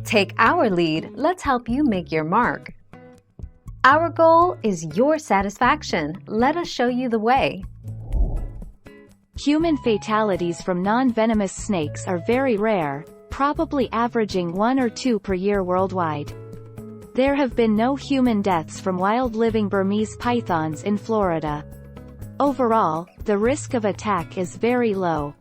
Take our lead, let's help you make your mark. Our goal is your satisfaction. Let us show you the way. Human fatalities from non-venomous snakes are very rare, probably averaging 1 or 2 per year worldwide. There have been no human deaths from wild-living Burmese pythons in Florida. Overall, the risk of attack is very low.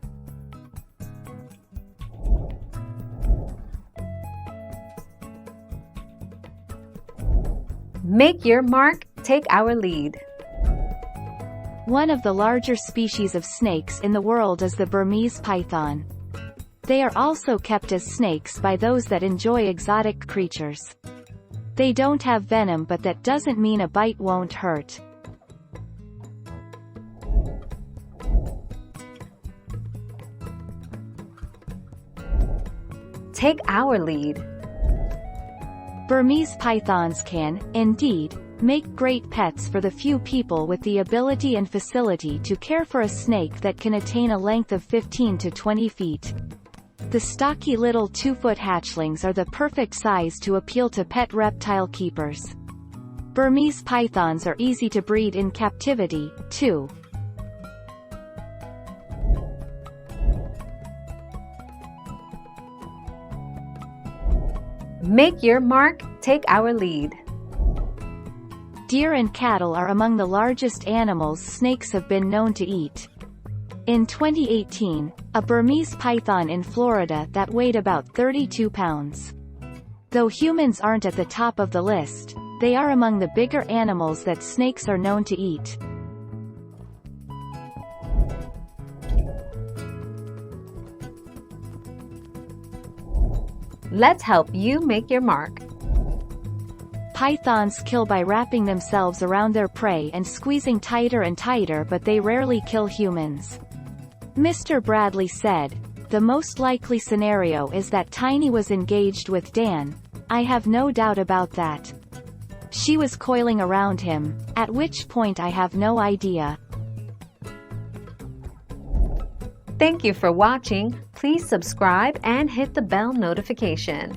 Make your mark, take our lead. One of the larger species of snakes in the world is the Burmese python. They are also kept as snakes by those that enjoy exotic creatures. They don't have venom, but that doesn't mean a bite won't hurt. Take our lead. Burmese pythons can, indeed, make great pets for the few people with the ability and facility to care for a snake that can attain a length of 15 to 20 feet. The stocky little 2-foot hatchlings are the perfect size to appeal to pet reptile keepers. Burmese pythons are easy to breed in captivity, too. Make your mark, take our lead. Deer and cattle are among the largest animals snakes have been known to eat. In 2018, a Burmese python in Florida that weighed about 32 pounds. Though humans aren't at the top of the list, they are among the bigger animals that snakes are known to eat. Let's help you make your mark. Pythons kill by wrapping themselves around their prey and squeezing tighter and tighter, but they rarely kill humans. Mr. Bradley said, "The most likely scenario is that Tiny was engaged with Dan. I have no doubt about that. She was coiling around him, at which point I have no idea." Thank you for watching. Please subscribe and hit the bell notification.